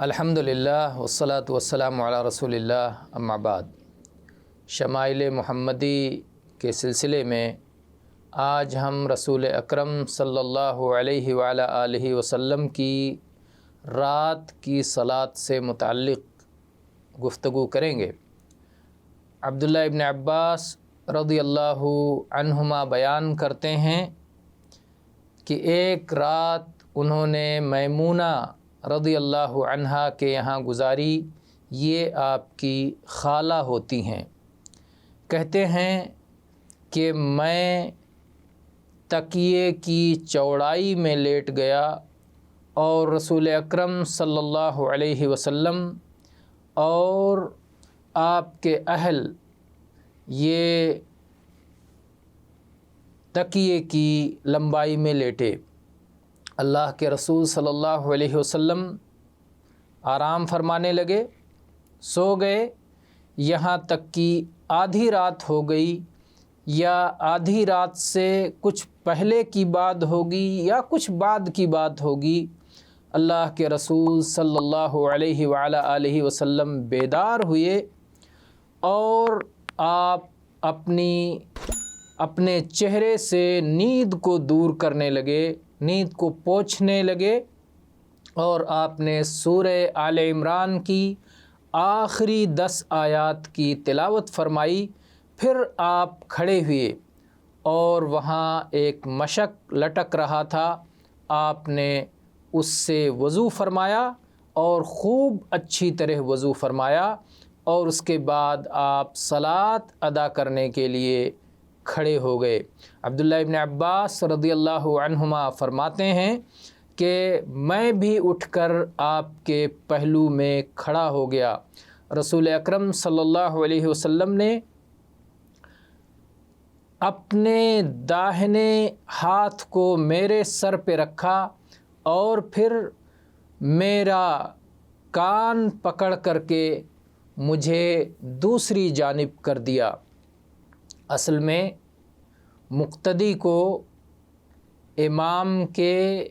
الحمدللہ والصلاة والسلام علی رسول اللہ اما بعد۔ شمائل محمدی کے سلسلے میں آج ہم رسول اکرم صلی اللہ علیہ وآلہ آلہ وسلم کی رات کی صلاۃ سے متعلق گفتگو کریں گے۔ عبداللہ ابن عباس رضی اللہ عنہما بیان کرتے ہیں کہ ایک رات انہوں نے میمونہ رضی اللہ عنہا کے یہاں گزاری، یہ آپ کی خالہ ہوتی ہیں۔ کہتے ہیں کہ میں تکیے کی چوڑائی میں لیٹ گیا اور رسول اکرم صلی اللہ علیہ وسلم اور آپ کے اہل یہ تکیے کی لمبائی میں لیٹے۔ اللہ کے رسول صلی اللہ علیہ وسلم آرام فرمانے لگے، سو گئے، یہاں تک کہ آدھی رات ہو گئی یا آدھی رات سے کچھ پہلے کی بات ہوگی یا کچھ بعد کی بات ہوگی۔ اللہ کے رسول صلی اللہ علیہ وآلہ آلہ وسلم بیدار ہوئے اور آپ اپنے چہرے سے نیند کو دور کرنے لگے، نیند کو پوچھنے لگے، اور آپ نے سورہ آل عمران کی آخری 10 آیات کی تلاوت فرمائی۔ پھر آپ کھڑے ہوئے اور وہاں ایک مشک لٹک رہا تھا، آپ نے اس سے وضو فرمایا اور خوب اچھی طرح وضو فرمایا، اور اس کے بعد آپ صلاۃ ادا کرنے کے لیے کھڑے ہو گئے۔ عبداللہ ابن عباس رضی اللہ عنہما فرماتے ہیں کہ میں بھی اٹھ کر آپ کے پہلو میں کھڑا ہو گیا۔ رسول اکرم صلی اللہ علیہ وسلم نے اپنے داہنے ہاتھ کو میرے سر پہ رکھا اور پھر میرا کان پکڑ کر کے مجھے دوسری جانب کر دیا۔ اصل میں مقتدی کو امام کے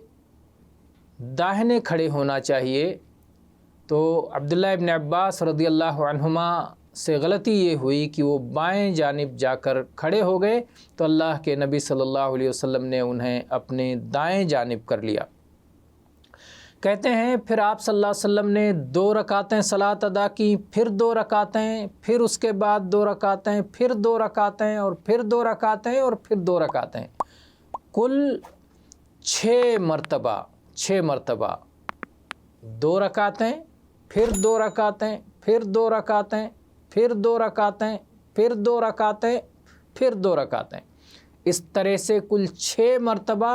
داہنے کھڑے ہونا چاہیے، تو عبداللہ ابن عباس رضی اللہ عنہما سے غلطی یہ ہوئی کہ وہ بائیں جانب جا کر کھڑے ہو گئے، تو اللہ کے نبی صلی اللہ علیہ وسلم نے انہیں اپنے دائیں جانب کر لیا۔ کہتے ہیں پھر آپ صلی اللہ علیہ وسلم نے 2 رکعتیں صلاۃ ادا کی، پھر 2 رکعتیں، پھر اس کے بعد 2 رکعتیں، پھر 2 رکعتیں، اور پھر 2 رکعتیں، اور پھر 2 رکعتیں، کل 6 مرتبہ 2 رکعتیں، پھر 2 رکعتیں، پھر 2 رکعتیں، پھر 2 رکعتیں، پھر 2 رکعتیں، پھر 2 رکعتیں، اس طرح سے کل 6 مرتبہ،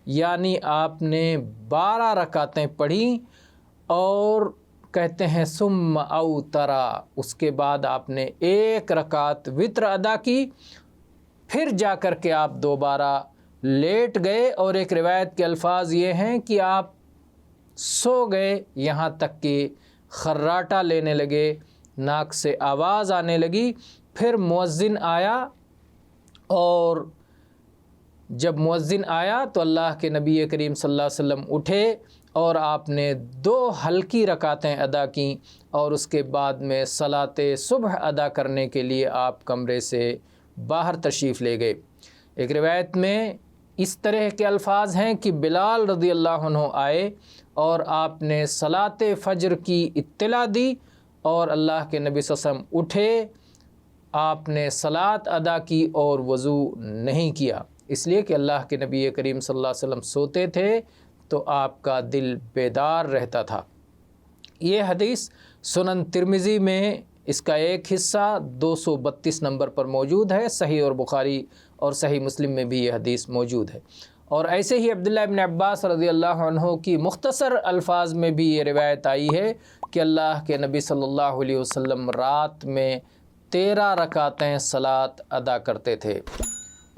یعنی آپ نے 12 رکعتیں پڑھیں۔ اور کہتے ہیں ثم اوترا، اس کے بعد آپ نے 1 رکعت وتر ادا کی، پھر جا کر کے آپ دوبارہ لیٹ گئے، اور ایک روایت کے الفاظ یہ ہیں کہ آپ سو گئے، یہاں تک کہ خراٹہ لینے لگے، ناک سے آواز آنے لگی۔ پھر مؤذن آیا، اور جب مؤذن آیا تو اللہ کے نبی کریم صلی اللہ علیہ وسلم اٹھے اور آپ نے 2 ہلکی رکعتیں ادا کیں، اور اس کے بعد میں صلاۃ صبح ادا کرنے کے لیے آپ کمرے سے باہر تشریف لے گئے۔ ایک روایت میں اس طرح کے الفاظ ہیں کہ بلال رضی اللہ عنہ آئے اور آپ نے صلاۃ فجر کی اطلاع دی، اور اللہ کے نبی صلی اللہ علیہ وسلم اٹھے، آپ نے صلاۃ ادا کی اور وضو نہیں کیا، اس لیے کہ اللہ کے نبی کریم صلی اللہ علیہ وسلم سوتے تھے تو آپ کا دل بیدار رہتا تھا۔ یہ حدیث سنن ترمذی میں اس کا ایک حصہ 232 نمبر پر موجود ہے، صحیح اور بخاری اور صحیح مسلم میں بھی یہ حدیث موجود ہے۔ اور ایسے ہی عبداللہ ابن عباس رضی اللہ عنہ کی مختصر الفاظ میں بھی یہ روایت آئی ہے کہ اللہ کے نبی صلی اللہ علیہ وسلم رات میں 13 رکعتیں صلاۃ ادا کرتے تھے۔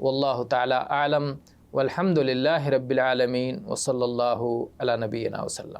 واللہ تعالی اعلم، والحمد للہ رب العالمین، وصلی اللہ علی نبینا وسلم۔